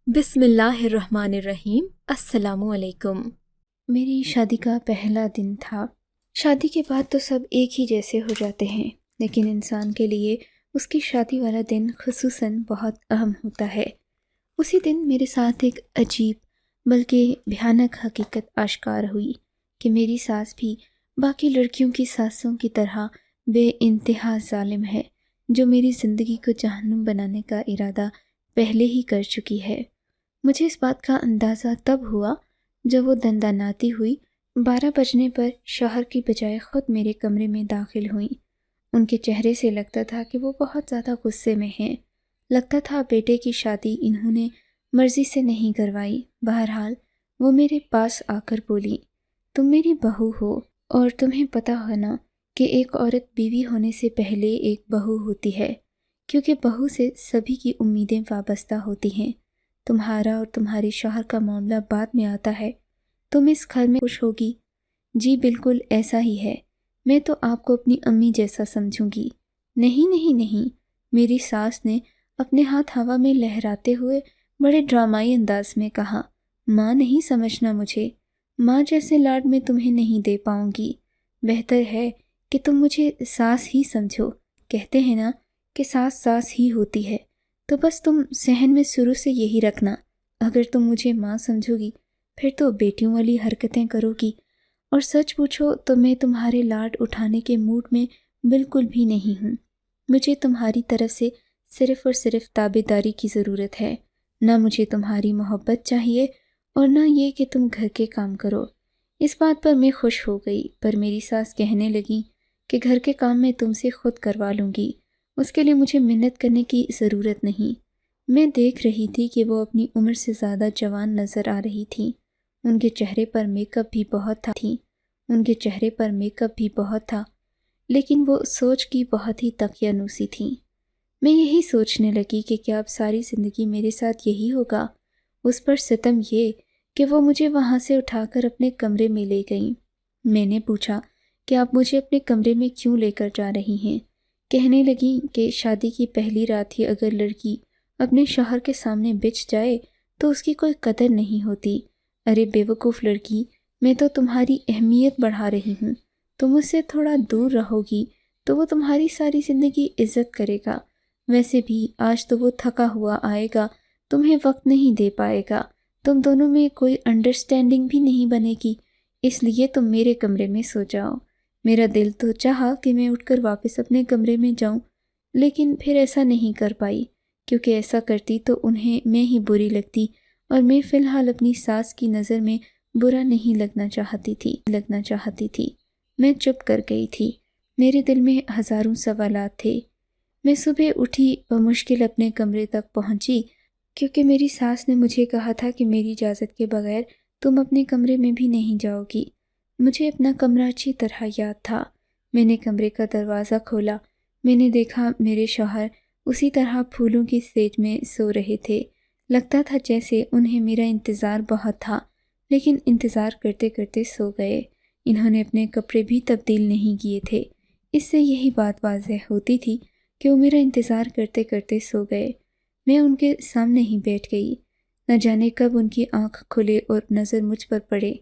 بسم اللہ الرحمن الرحیم۔ السلام علیکم۔ میری شادی کا پہلا دن تھا۔ شادی کے بعد تو سب ایک ہی جیسے ہو جاتے ہیں، لیکن انسان کے لیے اس کی شادی والا دن خصوصاً بہت اہم ہوتا ہے۔ اسی دن میرے ساتھ ایک عجیب بلکہ بھیانک حقیقت آشکار ہوئی کہ میری ساس بھی باقی لڑکیوں کی ساسوں کی طرح بے انتہا ظالم ہے، جو میری زندگی کو جہنم بنانے کا ارادہ پہلے ہی کر چکی ہے۔ مجھے اس بات کا اندازہ تب ہوا جب وہ دنداناتی ہوئی 12 بجنے پر شوہر کی بجائے خود میرے کمرے میں داخل ہوئیں۔ ان کے چہرے سے لگتا تھا کہ وہ بہت زیادہ غصے میں ہیں۔ لگتا تھا بیٹے کی شادی انہوں نے مرضی سے نہیں کروائی۔ بہرحال وہ میرے پاس آ کر بولی، تم میری بہو ہو اور تمہیں پتہ ہونا کہ ایک عورت بیوی ہونے سے پہلے ایک بہو ہوتی ہے، کیونکہ بہو سے سبھی کی امیدیں وابستہ ہوتی ہیں۔ تمہارا اور تمہارے شوہر کا معاملہ بعد میں آتا ہے۔ تم اس گھر میں خوش ہوگی؟ جی بالکل ایسا ہی ہے۔ میں تو آپ کو اپنی امی جیسا سمجھوں گی۔ نہیں نہیں نہیں، میری ساس نے اپنے ہاتھ ہوا میں لہراتے ہوئے بڑے ڈرامائی انداز میں کہا، ماں نہیں سمجھنا مجھے، ماں جیسے لاڈ میں تمہیں نہیں دے پاؤں گی۔ بہتر ہے کہ تم مجھے ساس ہی سمجھو۔ کہتے ہیں نا کہ ساس ساس ہی ہوتی ہے، تو بس تم ذہن میں شروع سے یہی رکھنا۔ اگر تم مجھے ماں سمجھو گی پھر تو بیٹیوں والی حرکتیں کرو گی، اور سچ پوچھو تو میں تمہارے لاڈ اٹھانے کے موڈ میں بالکل بھی نہیں ہوں۔ مجھے تمہاری طرف سے صرف اور صرف تابع داری کی ضرورت ہے، نہ مجھے تمہاری محبت چاہیے اور نہ یہ کہ تم گھر کے کام کرو۔ اس بات پر میں خوش ہو گئی، پر میری ساس کہنے لگی کہ گھر کے کام میں تم سے خود کروا لوں گی، اس کے لیے مجھے محنت کرنے کی ضرورت نہیں۔ میں دیکھ رہی تھی کہ وہ اپنی عمر سے زیادہ جوان نظر آ رہی تھیں۔ ان کے چہرے پر میک اپ بھی بہت تھا، لیکن وہ سوچ کی بہت ہی تقیانوسی تھیں۔ میں یہی سوچنے لگی کہ کیا اب ساری زندگی میرے ساتھ یہی ہوگا؟ اس پر ستم یہ کہ وہ مجھے وہاں سے اٹھا کر اپنے کمرے میں لے گئیں۔ میں نے پوچھا کہ آپ مجھے اپنے کمرے میں کیوں لے کر جا رہی ہیں؟ کہنے لگیں کہ شادی کی پہلی رات ہی اگر لڑکی اپنے شوہر کے سامنے بچ جائے تو اس کی کوئی قدر نہیں ہوتی۔ ارے بیوقوف لڑکی، میں تو تمہاری اہمیت بڑھا رہی ہوں۔ تم اس سے تھوڑا دور رہو گی تو وہ تمہاری ساری زندگی عزت کرے گا۔ ویسے بھی آج تو وہ تھکا ہوا آئے گا، تمہیں وقت نہیں دے پائے گا، تم دونوں میں کوئی انڈرسٹینڈنگ بھی نہیں بنے گی، اس لیے تم میرے کمرے میں سو جاؤ۔ میرا دل تو چاہا کہ میں اٹھ کر واپس اپنے کمرے میں جاؤں، لیکن پھر ایسا نہیں کر پائی، کیونکہ ایسا کرتی تو انہیں میں ہی بری لگتی، اور میں فی الحال اپنی ساس کی نظر میں برا نہیں لگنا چاہتی تھی۔ میں چپ کر گئی تھی، میرے دل میں ہزاروں سوالات تھے۔ میں صبح اٹھی بمشکل اپنے کمرے تک پہنچی، کیونکہ میری ساس نے مجھے کہا تھا کہ میری اجازت کے بغیر تم اپنے کمرے میں بھی نہیں جاؤ گی۔ مجھے اپنا کمرہ اچھی طرح یاد تھا۔ میں نے کمرے کا دروازہ کھولا، میں نے دیکھا میرے شوہر اسی طرح پھولوں کی سیج میں سو رہے تھے۔ لگتا تھا جیسے انہیں میرا انتظار بہت تھا، لیکن انتظار کرتے کرتے سو گئے۔ انہوں نے اپنے کپڑے بھی تبدیل نہیں کیے تھے۔ اس سے یہی بات واضح ہوتی تھی کہ وہ میرا انتظار کرتے کرتے سو گئے۔ میں ان کے سامنے ہی بیٹھ گئی، نہ جانے کب ان کی آنکھ کھلے اور نظر مجھ پر پڑے۔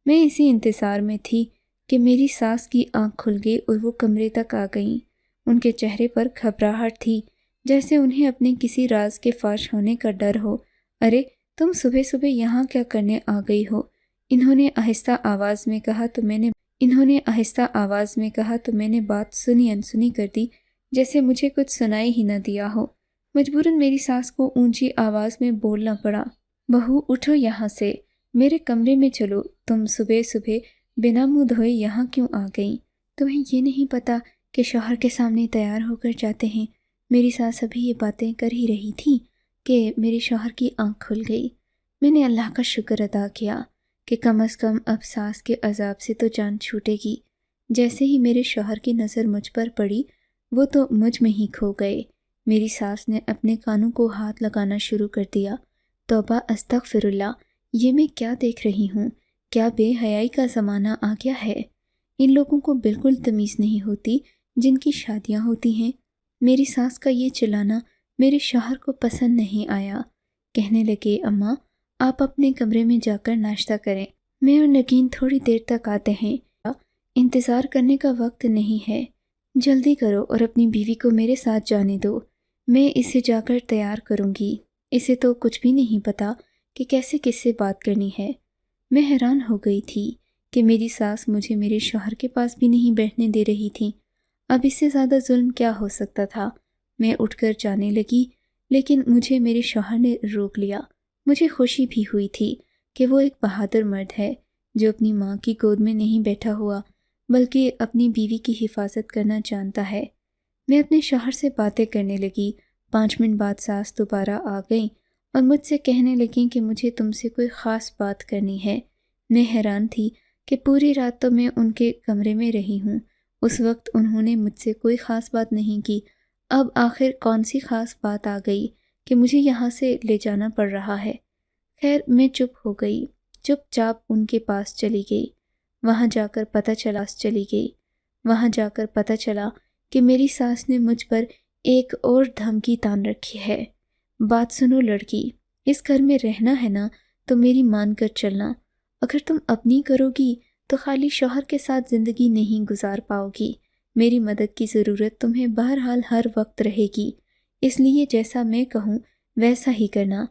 میں اسی انتظار میں تھی کہ میری ساس کی آنکھ کھل گئی اور وہ کمرے تک آ گئیں۔ ان کے چہرے پر گھبراہٹ تھی، جیسے انہیں اپنے کسی راز کے فاش ہونے کا ڈر ہو۔ ارے تم صبح صبح یہاں کیا کرنے آ گئی ہو؟ انہوں نے آہستہ آواز میں کہا تو میں نے بات سنی انسنی کر دی، جیسے مجھے کچھ سنائی ہی نہ دیا ہو۔ مجبوراً میری ساس کو اونچی آواز میں بولنا پڑا، بہو اٹھو یہاں سے، میرے کمرے میں چلو۔ تم صبح صبح بنا منہ دھوئے یہاں کیوں آ گئیں؟ تمہیں یہ نہیں پتا کہ شوہر کے سامنے تیار ہو کر جاتے ہیں؟ میری ساس ابھی یہ باتیں کر ہی رہی تھی کہ میرے شوہر کی آنکھ کھل گئی۔ میں نے اللہ کا شکر ادا کیا کہ کم از کم اب ساس کے عذاب سے تو جان چھوٹے گی۔ جیسے ہی میرے شوہر کی نظر مجھ پر پڑی، وہ تو مجھ میں ہی کھو گئے۔ میری ساس نے اپنے کانوں کو ہاتھ لگانا شروع کر دیا۔ توبہ استغفر اللہ، یہ میں کیا دیکھ رہی ہوں؟ کیا بے حیائی کا زمانہ آ گیا ہے؟ ان لوگوں کو بالکل تمیز نہیں ہوتی جن کی شادیاں ہوتی ہیں۔ میری ساس کا یہ چلانا میرے شوہر کو پسند نہیں آیا۔ کہنے لگے اماں آپ اپنے کمرے میں جا کر ناشتہ کریں، میں اور نگین تھوڑی دیر تک آتے ہیں، انتظار کرنے کا وقت نہیں ہے، جلدی کرو اور اپنی بیوی کو میرے ساتھ جانے دو، میں اسے جا کر تیار کروں گی، اسے تو کچھ بھی نہیں پتا کہ کیسے کس سے بات کرنی ہے۔ میں حیران ہو گئی تھی کہ میری ساس مجھے میرے شوہر کے پاس بھی نہیں بیٹھنے دے رہی تھی، اب اس سے زیادہ ظلم کیا ہو سکتا تھا۔ میں اٹھ کر جانے لگی لیکن مجھے میرے شوہر نے روک لیا۔ مجھے خوشی بھی ہوئی تھی کہ وہ ایک بہادر مرد ہے جو اپنی ماں کی گود میں نہیں بیٹھا ہوا بلکہ اپنی بیوی کی حفاظت کرنا جانتا ہے۔ میں اپنے شوہر سے باتیں کرنے لگی، 5 منٹ بعد ساس دوبارہ آ گئیں اور مجھ سے کہنے لگیں کہ مجھے تم سے کوئی خاص بات کرنی ہے۔ میں حیران تھی کہ پوری رات تو میں ان کے کمرے میں رہی ہوں، اس وقت انہوں نے مجھ سے کوئی خاص بات نہیں کی، اب آخر کون سی خاص بات آ گئی کہ مجھے یہاں سے لے جانا پڑ رہا ہے۔ خیر میں چپ ہو گئی، چپ چاپ ان کے پاس چلی گئی، وہاں جا کر پتہ چلا کہ میری ساس نے مجھ پر ایک اور دھمکی تان رکھی ہے۔ بات سنو لڑکی، اس گھر میں رہنا ہے نا تو میری مان کر چلنا، اگر تم اپنی کرو گی تو خالی شوہر کے ساتھ زندگی نہیں گزار پاؤ گی، میری مدد کی ضرورت تمہیں بہرحال ہر وقت رہے گی، اس لیے جیسا میں کہوں ویسا ہی کرنا۔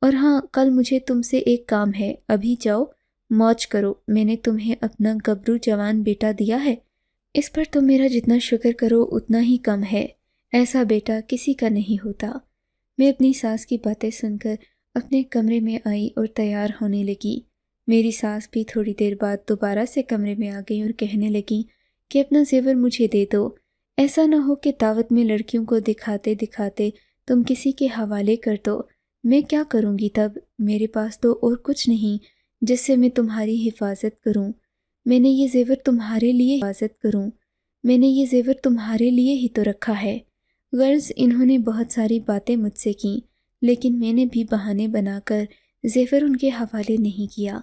اور ہاں کل مجھے تم سے ایک کام ہے، ابھی جاؤ موج کرو، میں نے تمہیں اپنا گبرو جوان بیٹا دیا ہے، اس پر تم میرا جتنا شکر کرو اتنا ہی کم ہے، ایسا بیٹا کسی کا نہیں ہوتا۔ میں اپنی ساس کی باتیں سن کر اپنے کمرے میں آئی اور تیار ہونے لگی۔ میری ساس بھی تھوڑی دیر بعد دوبارہ سے کمرے میں آ گئی اور کہنے لگی کہ اپنا زیور مجھے دے دو، ایسا نہ ہو کہ دعوت میں لڑکیوں کو دکھاتے دکھاتے تم کسی کے حوالے کر دو، میں کیا کروں گی تب، میرے پاس تو اور کچھ نہیں جس سے میں تمہاری حفاظت کروں، میں نے یہ زیور تمہارے لیے ہی تو رکھا ہے۔ غرض انہوں نے بہت ساری باتیں مجھ سے کیں لیکن میں نے بھی بہانے بنا کر زیور ان کے حوالے نہیں کیا۔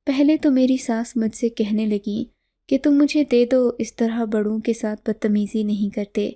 پہلے تو میری ساس مجھ سے کہنے لگی کہ تم مجھے دے دو، اس طرح بڑوں کے ساتھ بدتمیزی نہیں کرتے،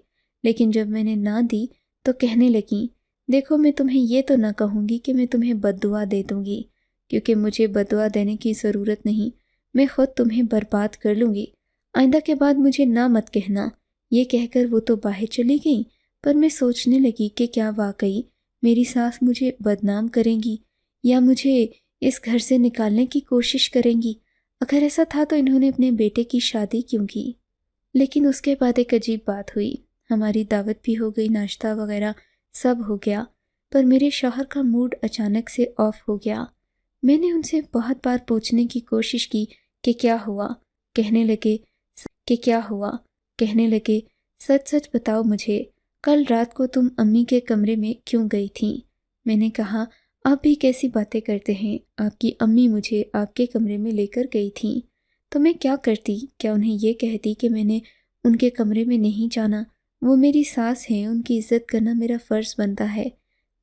لیکن جب میں نے نہ دی تو کہنے لگیں دیکھو میں تمہیں یہ تو نہ کہوں گی کہ میں تمہیں بد دعا دے دوں گی، کیونکہ مجھے بد دعا دینے کی ضرورت نہیں، میں خود تمہیں برباد کر لوں گی، آئندہ کے بعد مجھے نہ مت کہنا۔ یہ کہہ کر وہ تو باہر چلی گئیں، پر میں سوچنے لگی کہ کیا واقعی میری ساس مجھے بدنام کریں گی یا مجھے اس گھر سے نکالنے کی کوشش کریں گی؟ اگر ایسا تھا تو انہوں نے اپنے بیٹے کی شادی کیوں کی؟ لیکن اس کے بعد ایک عجیب بات ہوئی، ہماری دعوت بھی ہو گئی، ناشتہ وغیرہ سب ہو گیا، پر میرے شوہر کا موڈ اچانک سے آف ہو گیا۔ میں نے ان سے بہت بار پوچھنے کی کوشش کی کہ کیا ہوا، کہنے لگے سچ سچ بتاؤ مجھے، کل رات کو تم امی کے کمرے میں کیوں گئی تھیں؟ میں نے کہا آپ بھی کیسی باتیں کرتے ہیں، آپ کی امی مجھے آپ کے کمرے میں لے کر گئی تھیں، تو میں کیا کرتی؟ کیا انہیں یہ کہتی کہ میں نے ان کے کمرے میں نہیں جانا؟ وہ میری ساس ہیں، ان کی عزت کرنا میرا فرض بنتا ہے۔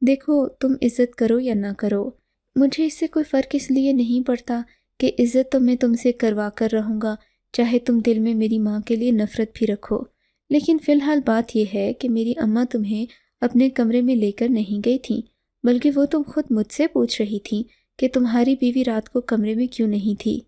دیکھو تم عزت کرو یا نہ کرو، مجھے اس سے کوئی فرق اس لیے نہیں پڑتا کہ عزت تو میں تم سے کروا کر رہوں گا، چاہے تم دل میں میری ماں کے لیے نفرت بھی رکھو، لیکن فی الحال بات یہ ہے کہ میری اماں تمہیں اپنے کمرے میں لے کر نہیں گئی تھیں، بلکہ وہ تم خود مجھ سے پوچھ رہی تھیں کہ تمہاری بیوی رات کو کمرے میں کیوں نہیں تھی۔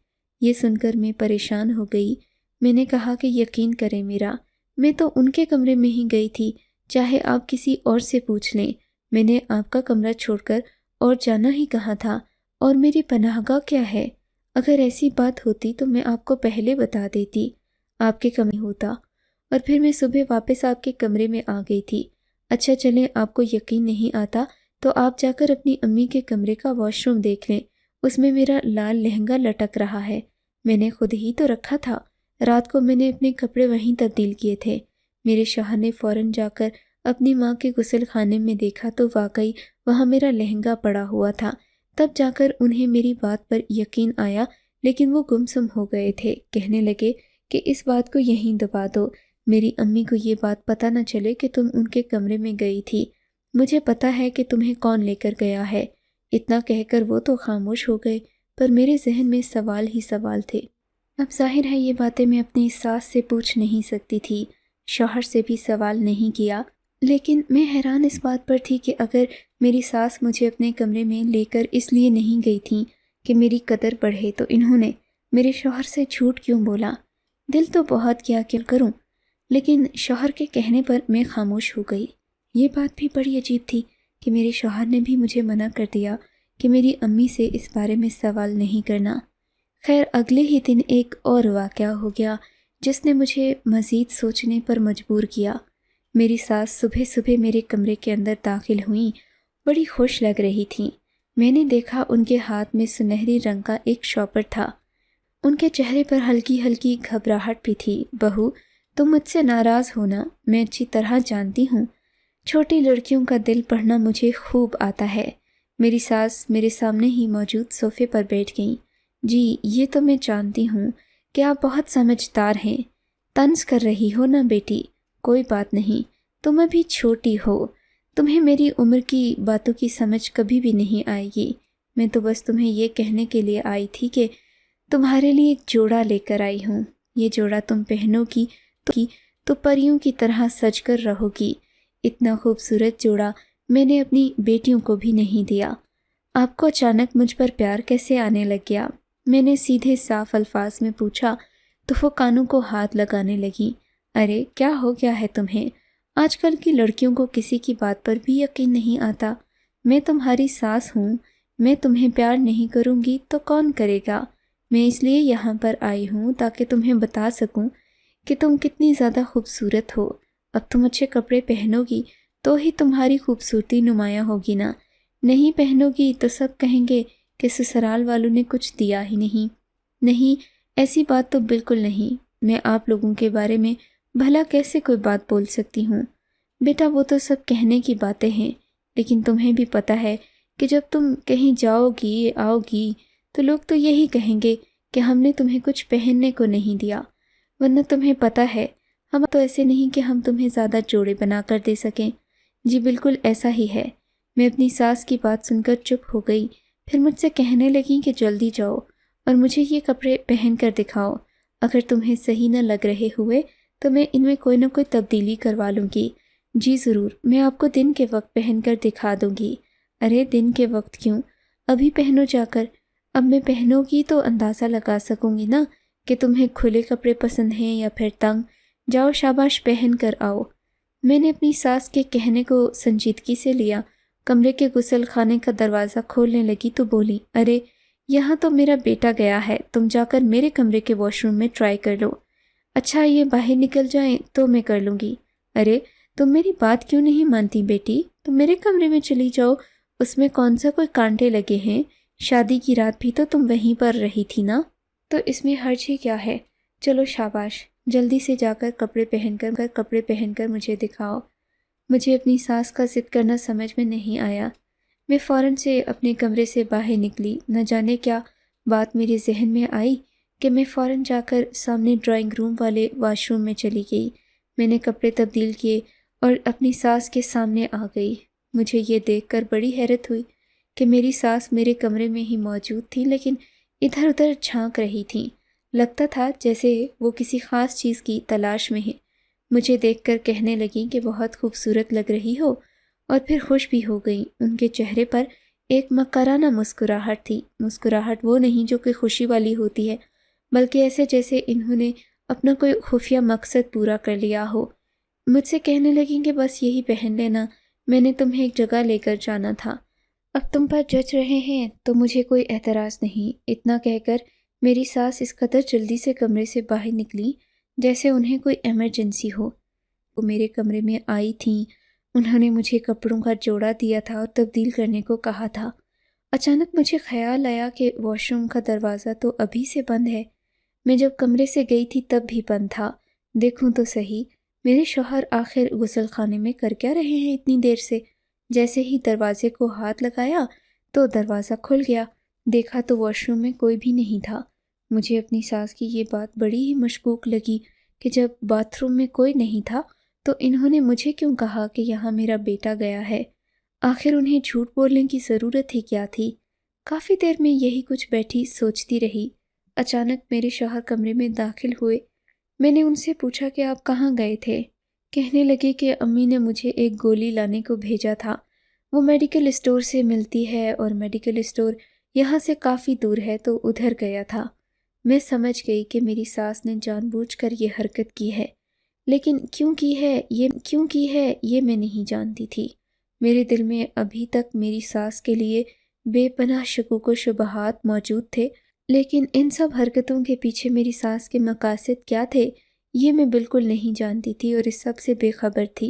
یہ سن کر میں پریشان ہو گئی۔ میں نے کہا کہ یقین کریں میرا، میں تو ان کے کمرے میں ہی گئی تھی، چاہے آپ کسی اور سے پوچھ لیں، میں نے آپ کا کمرہ چھوڑ کر اور جانا ہی کہاں تھا، اور میری پناہ گاہ کیا ہے؟ اگر ایسی بات ہوتی تو میں آپ کو پہلے بتا دیتی، آپ کے کمرے ہوتا، اور پھر میں صبح واپس آپ کے کمرے میں آ گئی تھی۔ اچھا چلیں، آپ کو یقین نہیں آتا تو آپ جا کر اپنی امی کے کمرے کا واش روم دیکھ لیں، اس میں میرا لال لہنگا لٹک رہا ہے، میں نے خود ہی تو رکھا تھا، رات کو میں نے اپنے کپڑے وہیں تبدیل کیے تھے۔ میرے شوہر نے فوراً جا کر اپنی ماں کے غسل خانے میں دیکھا تو واقعی وہاں میرا لہنگا پڑا ہوا تھا، تب جا کر انہیں میری بات پر یقین آیا، لیکن وہ گمسم ہو گئے تھے، کہنے لگے کہ اس بات کو یہیں دبا دو، میری امی کو یہ بات پتہ نہ چلے کہ تم ان کے کمرے میں گئی تھی، مجھے پتہ ہے کہ تمہیں کون لے کر گیا ہے۔ اتنا کہہ کر وہ تو خاموش ہو گئے، پر میرے ذہن میں سوال ہی سوال تھے۔ اب ظاہر ہے یہ باتیں میں اپنی ساس سے پوچھ نہیں سکتی تھی، شوہر سے بھی سوال نہیں کیا، لیکن میں حیران اس بات پر تھی کہ اگر میری ساس مجھے اپنے کمرے میں لے کر اس لیے نہیں گئی تھیں کہ میری قدر بڑھے تو انہوں نے میرے شوہر سے جھوٹ کیوں بولا؟ دل تو بہت کیا کروں، لیکن شوہر کے کہنے پر میں خاموش ہو گئی۔ یہ بات بھی بڑی عجیب تھی کہ میرے شوہر نے بھی مجھے منع کر دیا کہ میری امی سے اس بارے میں سوال نہیں کرنا۔ خیر اگلے ہی دن ایک اور واقعہ ہو گیا جس نے مجھے مزید سوچنے پر مجبور کیا۔ میری ساس صبح صبح میرے کمرے کے اندر داخل ہوئیں، بڑی خوش لگ رہی تھیں۔ میں نے دیکھا ان کے ہاتھ میں سنہری رنگ کا ایک شاپر تھا۔ ان کے چہرے پر ہلکی ہلکی گھبراہٹ بھی تھی۔ بہو، تم مجھ سے ناراض ہونا، میں اچھی طرح جانتی ہوں۔ چھوٹی لڑکیوں کا دل پڑھنا مجھے خوب آتا ہے۔ میری ساس میرے سامنے ہی موجود صوفے پر بیٹھ گئیں۔ جی یہ تو میں جانتی ہوں کہ آپ بہت سمجھدار ہیں۔ طنز کر رہی ہو نا بیٹی؟ کوئی بات نہیں، تم ابھی چھوٹی ہو، تمہیں میری عمر کی باتوں کی سمجھ کبھی بھی نہیں آئے گی۔ میں تو بس تمہیں یہ کہنے کے لیے آئی تھی کہ تمہارے لیے ایک جوڑا لے کر آئی ہوں۔ یہ جوڑا تم پہنو گی تو پریوں کی طرح سج کر رہو گی۔ اتنا خوبصورت جوڑا میں نے اپنی بیٹیوں کو بھی نہیں دیا۔ آپ کو اچانک مجھ پر پیار کیسے آنے لگ گیا؟ میں نے سیدھے صاف الفاظ میں پوچھا تو وہ کانوں کو ہاتھ لگانے لگی۔ ارے کیا ہو گیا ہے تمہیں؟ آج کل کی لڑکیوں کو کسی کی بات پر بھی یقین نہیں آتا۔ میں تمہاری ساس ہوں، میں تمہیں پیار نہیں کروں گی تو کون کرے گا؟ میں اس لیے یہاں پر آئی ہوں تاکہ تمہیں بتا سکوں کہ تم کتنی زیادہ خوبصورت ہو۔ اب تم اچھے کپڑے پہنو گی تو ہی تمہاری خوبصورتی نمایاں ہوگی نا، نہیں پہنو گی تو سب کہیں گے کہ سسرال والوں نے کچھ دیا ہی نہیں۔ نہیں، ایسی بات تو بالکل نہیں۔ میں آپ لوگوں کے بارے میں بھلا کیسے کوئی بات بول سکتی ہوں؟ بیٹا وہ تو سب کہنے کی باتیں ہیں، لیکن تمہیں بھی پتہ ہے کہ جب تم کہیں جاؤ گی آؤ گی تو لوگ تو یہی کہیں گے کہ ہم نے تمہیں کچھ پہننے کو نہیں دیا، ورنہ تمہیں پتہ ہے ہم تو ایسے نہیں کہ ہم تمہیں زیادہ جوڑے بنا کر دے سکیں۔ جی بالکل ایسا ہی ہے۔ میں اپنی ساس کی بات سن کر چپ ہو گئی، پھر مجھ سے کہنے لگیں کہ جلدی جاؤ اور مجھے یہ کپڑے پہن کر دکھاؤ۔ اگر تمہیں صحیح نہ لگ رہے ہوئے تو میں ان میں کوئی نہ کوئی تبدیلی کروا لوں گی۔ جی ضرور، میں آپ کو دن کے وقت پہن کر دکھا دوں گی۔ ارے دن کے وقت کیوں، ابھی پہنو جا کر۔ اب میں پہنو گی تو اندازہ لگا سکوں گی نا کہ تمہیں کھلے کپڑے پسند ہیں یا پھر تنگ۔ جاؤ شاباش پہن کر آؤ۔ میں نے اپنی ساس کے کہنے کو سنجیدگی سے لیا، کمرے کے غسل خانے کا دروازہ کھولنے لگی تو بولی، ارے یہاں تو میرا بیٹا گیا ہے، تم جا کر میرے کمرے کے واش روم میں ٹرائی کر لو۔ اچھا یہ باہر نکل جائیں تو میں کر لوں گی۔ ارے تم میری بات کیوں نہیں مانتی بیٹی؟ تم میرے کمرے میں چلی جاؤ، اس میں کون سا کوئی کانٹے لگے ہیں؟ شادی کی رات بھی تو تم وہیں پر رہی تھی نا، تو اس میں حرج ہی کیا ہے؟ چلو شاباش، جلدی سے جا کر کپڑے پہن کر مجھے دکھاؤ۔ مجھے اپنی ساس کا ضد کرنا سمجھ میں نہیں آیا۔ میں فوراً سے اپنے کمرے سے باہر نکلی۔ نہ جانے کیا بات میرے ذہن میں آئی کہ میں فوراً جا کر سامنے ڈرائنگ روم والے واش روم میں چلی گئی۔ میں نے کپڑے تبدیل کیے اور اپنی ساس کے سامنے آ گئی۔ مجھے یہ دیکھ کر بڑی حیرت ہوئی کہ میری ساس میرے کمرے میں ہی موجود تھی، لیکن ادھر ادھر جھانک رہی تھیں۔ لگتا تھا جیسے وہ کسی خاص چیز کی تلاش میں ہیں۔ مجھے دیکھ کر کہنے لگیں کہ بہت خوبصورت لگ رہی ہو، اور پھر خوش بھی ہو گئیں۔ ان کے چہرے پر ایک مکرانہ مسکراہٹ تھی۔ مسکراہٹ وہ نہیں جو کہ خوشی والی ہوتی ہے، بلکہ ایسے جیسے انہوں نے اپنا کوئی خفیہ مقصد پورا کر لیا ہو۔ مجھ سے کہنے لگیں کہ بس یہی پہن لینا، میں نے تمہیں ایک جگہ لے کر جانا تھا، اب تم پر جچ رہے ہیں تو مجھے کوئی اعتراض نہیں۔ اتنا کہہ کر میری ساس اس قدر جلدی سے کمرے سے باہر نکلی جیسے انہیں کوئی ایمرجنسی ہو۔ وہ میرے کمرے میں آئی تھیں، انہوں نے مجھے کپڑوں کا جوڑا دیا تھا اور تبدیل کرنے کو کہا تھا۔ اچانک مجھے خیال آیا کہ واش روم کا دروازہ تو ابھی سے بند ہے۔ میں جب کمرے سے گئی تھی تب بھی بند تھا۔ دیکھوں تو صحیح، میرے شوہر آخر غسل خانے میں کر کیا رہے ہیں اتنی دیر سے؟ جیسے ہی دروازے کو ہاتھ لگایا تو دروازہ کھل گیا۔ دیکھا تو واش روم میں کوئی بھی نہیں تھا۔ مجھے اپنی ساس کی یہ بات بڑی ہی مشکوک لگی کہ جب باتھ روم میں کوئی نہیں تھا تو انہوں نے مجھے کیوں کہا کہ یہاں میرا بیٹا گیا ہے؟ آخر انہیں جھوٹ بولنے کی ضرورت ہی کیا تھی؟ کافی دیر میں یہی کچھ بیٹھی سوچتی رہی۔ اچانک میرے شوہر کمرے میں داخل ہوئے۔ میں نے ان سے پوچھا کہ آپ کہاں گئے تھے؟ کہنے لگے کہ امی نے مجھے ایک گولی لانے کو بھیجا تھا، وہ میڈیکل اسٹور سے ملتی ہے اور میڈیکل اسٹور یہاں سے کافی دور ہے، تو ادھر گیا تھا۔ میں سمجھ گئی کہ میری ساس نے جان بوجھ کر یہ حرکت کی ہے، لیکن کیوں کی ہے یہ میں نہیں جانتی تھی۔ میرے دل میں ابھی تک میری ساس کے لیے بے پناہ شکوک و شبہات موجود تھے، لیکن ان سب حرکتوں کے پیچھے میری ساس کے مقاصد کیا تھے یہ میں بالکل نہیں جانتی تھی اور اس سب سے بے خبر تھی۔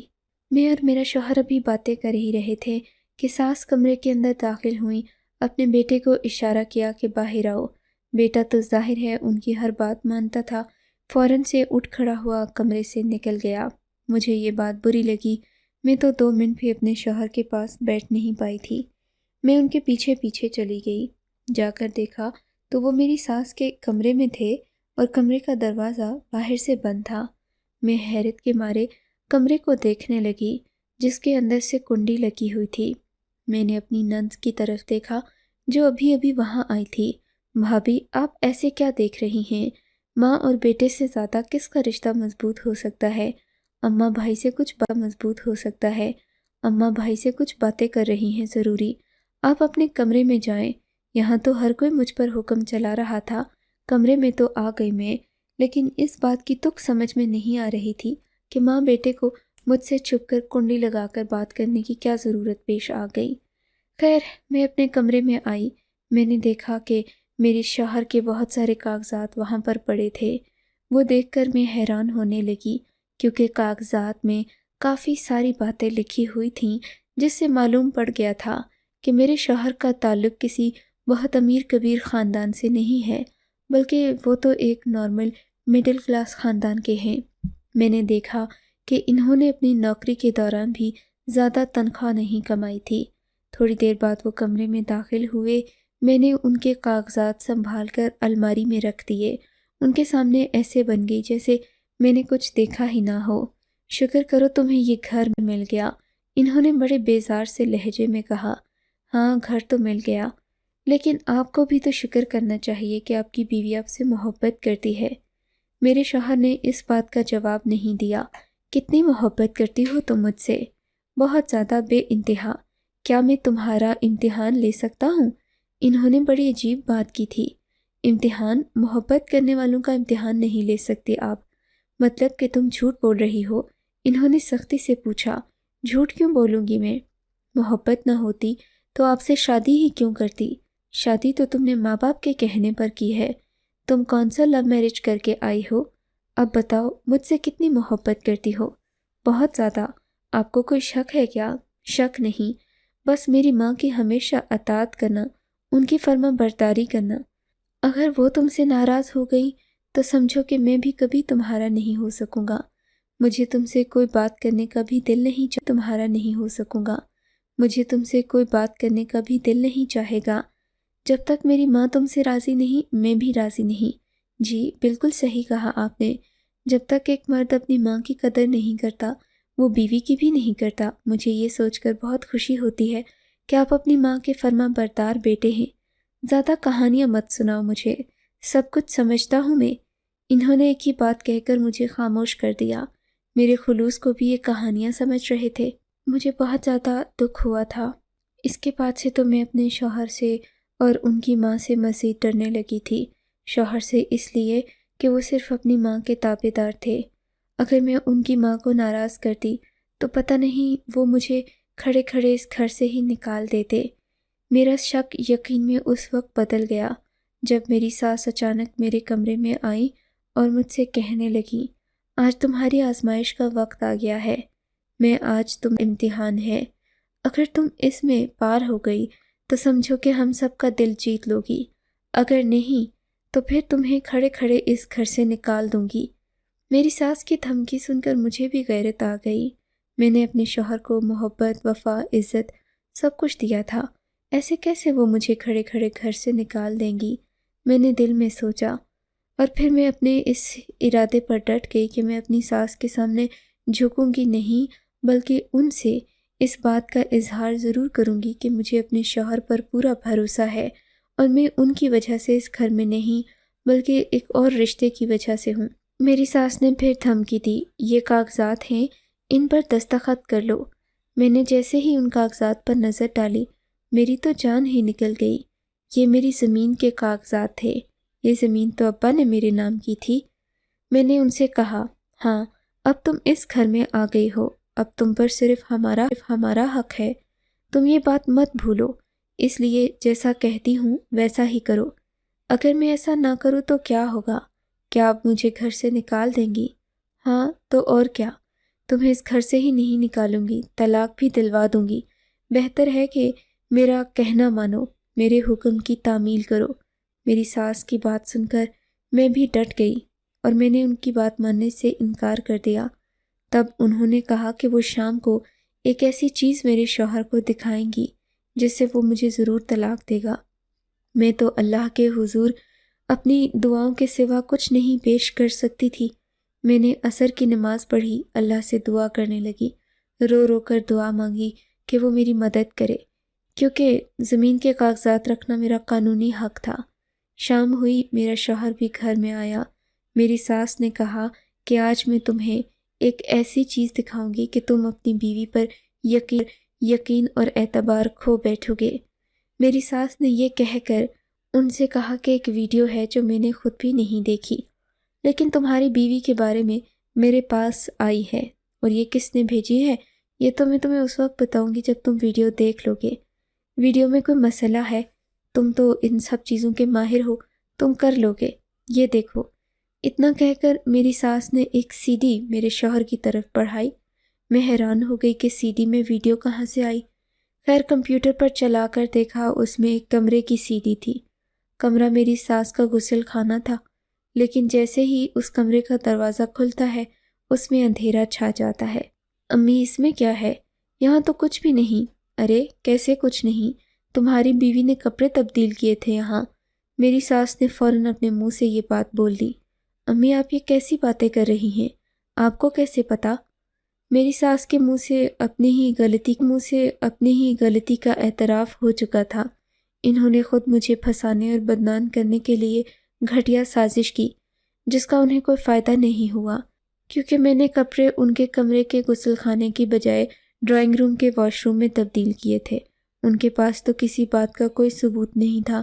میں اور میرا شوہر ابھی باتیں کر ہی رہے تھے کہ ساس کمرے کے اندر داخل ہوئیں، اپنے بیٹے کو اشارہ کیا کہ باہر آؤ۔ بیٹا تو ظاہر ہے ان کی ہر بات مانتا تھا، فوراً سے اٹھ کھڑا ہوا، کمرے سے نکل گیا۔ مجھے یہ بات بری لگی، میں تو 2 منٹ بھی اپنے شوہر کے پاس بیٹھ نہیں پائی تھی۔ میں ان کے پیچھے پیچھے چلی گئی، جا کر دیکھا تو وہ میری ساس کے کمرے میں تھے اور کمرے کا دروازہ باہر سے بند تھا۔ میں حیرت کے مارے کمرے کو دیکھنے لگی جس کے اندر سے کنڈی لگی ہوئی تھی۔ میں نے اپنی نند کی طرف دیکھا جو ابھی ابھی وہاں آئی تھی۔ بھابھی آپ ایسے کیا دیکھ رہی ہیں؟ ماں اور بیٹے سے زیادہ کس کا رشتہ مضبوط ہو سکتا ہے؟ اماں بھائی سے کچھ مضبوط ہو سکتا ہے۔ اماں بھائی سے کچھ باتیں کر رہی ہیں ضروری۔ آپ اپنے کمرے میں جائیں، یہاں تو ہر کوئی مجھ پر حکم چلا رہا تھا، کمرے میں تو آ گئی میں، لیکن اس بات کی تک سمجھ میں نہیں آ رہی تھی کہ ماں بیٹے کو مجھ سے چھپ کر کنڈی لگا کر بات کرنے کی کیا ضرورت پیش آ گئی۔ خیر، میں اپنے کمرے میں آئی، میں نے دیکھا کہ میرے شوہر کے بہت سارے کاغذات وہاں پر پڑے تھے۔ وہ دیکھ کر میں حیران ہونے لگی کیونکہ کاغذات میں کافی ساری باتیں لکھی ہوئی تھیں جس سے معلوم پڑ گیا تھا کہ میرے شوہر کا تعلق کسی بہت امیر کبیر خاندان سے نہیں ہے، بلکہ وہ تو ایک نارمل مڈل کلاس خاندان کے ہیں۔ میں نے دیکھا کہ انہوں نے اپنی نوکری کے دوران بھی زیادہ تنخواہ نہیں کمائی تھی۔ تھوڑی دیر بعد وہ کمرے میں داخل ہوئے، میں نے ان کے کاغذات سنبھال کر الماری میں رکھ دیے۔ ان کے سامنے ایسے بن گئی جیسے میں نے کچھ دیکھا ہی نہ ہو۔ شکر کرو تمہیں یہ گھر مل گیا، انہوں نے بڑے بیزار سے لہجے میں کہا۔ ہاں، گھر تو مل گیا، لیکن آپ کو بھی تو شکر کرنا چاہیے کہ آپ کی بیوی آپ سے محبت کرتی ہے۔ میرے شوہر نے اس بات کا جواب نہیں دیا۔ کتنی محبت کرتی ہو تم مجھ سے؟ بہت زیادہ، بے انتہا۔ کیا میں تمہارا امتحان لے سکتا ہوں؟ انہوں نے بڑی عجیب بات کی تھی۔ امتحان؟ محبت کرنے والوں کا امتحان نہیں لے سکتے آپ؟ مطلب کہ تم جھوٹ بول رہی ہو؟ انہوں نے سختی سے پوچھا۔ جھوٹ کیوں بولوں گی میں؟ محبت نہ ہوتی تو آپ سے شادی ہی کیوں کرتی؟ شادی تو تم نے ماں باپ کے کہنے پر کی ہے۔ تم کون سا لو میرج کر کے آئی ہو؟ اب بتاؤ مجھ سے کتنی محبت کرتی ہو؟ بہت زیادہ۔ آپ کو کوئی شک ہے کیا؟ شک نہیں، بس میری ماں کی ہمیشہ اطاعت کرنا، ان کی فرما برداری کرنا۔ اگر وہ تم سے ناراض ہو گئی تو سمجھو کہ میں بھی کبھی تمہارا نہیں ہو سکوں گا۔ مجھے تم سے کوئی بات کرنے کا بھی دل نہیں تمہارا نہیں ہو سکوں گا۔ مجھے تم سے کوئی بات کرنے کا بھی دل نہیں چاہے گا۔ جب تک میری ماں تم سے راضی نہیں، میں بھی راضی نہیں۔ جی بالکل صحیح کہا آپ نے۔ جب تک ایک مرد اپنی ماں کی قدر نہیں کرتا، وہ بیوی کی بھی نہیں کرتا۔ مجھے یہ سوچ کر بہت خوشی ہوتی ہے کہ آپ اپنی ماں کے فرما بردار بیٹے ہیں۔ زیادہ کہانیاں مت سناؤ مجھے، سب کچھ سمجھتا ہوں میں۔ انہوں نے ایک ہی بات کہہ کر مجھے خاموش کر دیا۔ میرے خلوص کو بھی یہ کہانیاں سمجھ رہے تھے۔ مجھے بہت زیادہ دکھ ہوا تھا۔ اس کے بعد سے تو میں اپنے شوہر سے اور ان کی ماں سے مزید ڈرنے لگی تھی۔ شوہر سے اس لیے کہ وہ صرف اپنی ماں کے تابع دار تھے۔ اگر میں ان کی ماں کو ناراض کرتی تو پتہ نہیں وہ مجھے کھڑے کھڑے اس گھر سے ہی نکال دیتے۔ میرا شک یقین میں اس وقت بدل گیا جب میری ساس اچانک میرے کمرے میں آئی اور مجھ سے کہنے لگی، آج تمہاری آزمائش کا وقت آ گیا ہے۔ میں آج تم امتحان ہے، اگر تم اس میں پار ہو گئی تو سمجھو کہ ہم سب کا دل جیت لو گی، اگر نہیں تو پھر تمہیں کھڑے کھڑے اس گھر سے نکال دوں گی۔ میری ساس کی دھمکی سن کر مجھے بھی غیرت آ گئی۔ میں نے اپنے شوہر کو محبت، وفا، عزت سب کچھ دیا تھا، ایسے کیسے وہ مجھے کھڑے کھڑے گھر سے نکال دیں گی؟ میں نے دل میں سوچا، اور پھر میں اپنے اس ارادے پر ڈٹ گئی کہ میں اپنی ساس کے سامنے جھکوں گی نہیں، بلکہ ان سے اس بات کا اظہار ضرور کروں گی کہ مجھے اپنے شوہر پر پورا بھروسہ ہے اور میں ان کی وجہ سے اس گھر میں نہیں بلکہ ایک اور رشتے کی وجہ سے ہوں۔ میری ساس نے پھر دھمکی دی، یہ کاغذات ہیں، ان پر دستخط کر لو۔ میں نے جیسے ہی ان کاغذات پر نظر ڈالی میری تو جان ہی نکل گئی۔ یہ میری زمین کے کاغذات تھے۔ یہ زمین تو ابا نے میرے نام کی تھی۔ میں نے ان سے کہا، ہاں اب تم اس گھر میں آ گئی ہو، اب تم پر صرف ہمارا حق ہے۔ تم یہ بات مت بھولو، اس لیے جیسا کہتی ہوں ویسا ہی کرو۔ اگر میں ایسا نہ کروں تو کیا ہوگا؟ کیا آپ مجھے گھر سے نکال دیں گی؟ ہاں تو اور کیا، تمہیں اس گھر سے ہی نہیں نکالوں گی، طلاق بھی دلوا دوں گی۔ بہتر ہے کہ میرا کہنا مانو، میرے حکم کی تعمیل کرو۔ میری ساس کی بات سن کر میں بھی ڈٹ گئی اور میں نے ان کی بات ماننے سے انکار کر دیا۔ تب انہوں نے کہا کہ وہ شام کو ایک ایسی چیز میرے شوہر کو دکھائیں گی جس سے وہ مجھے ضرور طلاق دے گا۔ میں تو اللہ کے حضور اپنی دعاؤں کے سوا کچھ نہیں پیش کر سکتی تھی۔ میں نے عصر کی نماز پڑھی، اللہ سے دعا کرنے لگی، رو رو کر دعا مانگی کہ وہ میری مدد کرے، کیونکہ زمین کے کاغذات رکھنا میرا قانونی حق تھا۔ شام ہوئی، میرا شوہر بھی گھر میں آیا۔ میری ساس نے کہا کہ آج میں تمہیں ایک ایسی چیز دکھاؤں گی کہ تم اپنی بیوی پر یقین اور اعتبار کھو بیٹھو گے۔ میری ساس نے یہ کہہ کر ان سے کہا کہ ایک ویڈیو ہے جو میں نے خود بھی نہیں دیکھی، لیکن تمہاری بیوی کے بارے میں میرے پاس آئی ہے، اور یہ کس نے بھیجی ہے یہ تو میں تمہیں اس وقت بتاؤں گی جب تم ویڈیو دیکھ لو گے۔ ویڈیو میں کوئی مسئلہ ہے، تم تو ان سب چیزوں کے ماہر ہو، تم کر لو گے، یہ دیکھو۔ اتنا کہہ کر میری ساس نے ایک سی ڈی میرے شوہر کی طرف بڑھائی۔ میں حیران ہو گئی کہ سی ڈی میں ویڈیو کہاں سے آئی۔ خیر کمپیوٹر پر چلا کر دیکھا، اس میں ایک کمرے کی سی ڈی تھی۔ کمرہ میری ساس کا غسل خانہ تھا، لیکن جیسے ہی اس کمرے کا دروازہ کھلتا ہے اس میں اندھیرا چھا جاتا ہے۔ امی اس میں کیا ہے؟ یہاں تو کچھ بھی نہیں۔ ارے کیسے کچھ نہیں؟ تمہاری بیوی نے کپڑے تبدیل کیے تھے یہاں۔ میری ساس نے فوراً اپنے منہ سے یہ بات بول دی۔ امی آپ یہ کیسی باتیں کر رہی ہیں؟ آپ کو کیسے پتا؟ میری ساس کے منہ سے اپنی ہی غلطی کا اعتراف ہو چکا تھا۔ انہوں نے خود مجھے پھنسانے اور بدنام کرنے کے لیے گھٹیا سازش کی، جس کا انہیں کوئی فائدہ نہیں ہوا، کیونکہ میں نے کپڑے ان کے کمرے کے غسل خانے کی بجائے ڈرائنگ روم کے واش روم میں تبدیل کیے تھے۔ ان کے پاس تو کسی بات کا کوئی ثبوت نہیں تھا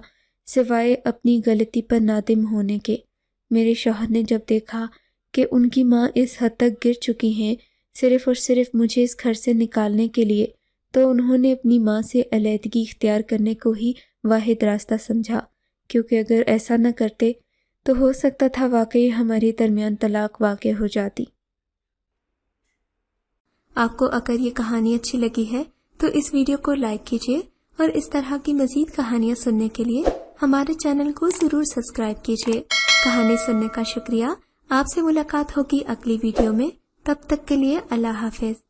سوائے اپنی غلطی پر نادم ہونے کے۔ میرے شوہر نے جب دیکھا کہ ان کی ماں اس حد تک گر چکی ہیں صرف اور صرف مجھے اس گھر سے نکالنے کے لیے، تو انہوں نے اپنی ماں سے علیحدگی اختیار کرنے کو ہی واحد راستہ سمجھا، کیونکہ اگر ایسا نہ کرتے تو ہو سکتا تھا واقعی ہمارے درمیان طلاق واقع ہو جاتی۔ آپ کو اگر یہ کہانی اچھی لگی ہے تو اس ویڈیو کو لائک کیجیے، اور اس طرح کی مزید کہانیاں سننے کے لیے ہمارے چینل کو ضرور سبسکرائب کیجیے۔ کہانی سننے کا شکریہ۔ آپ سے ملاقات ہوگی اگلی ویڈیو میں، تب تک کے لیے اللہ حافظ۔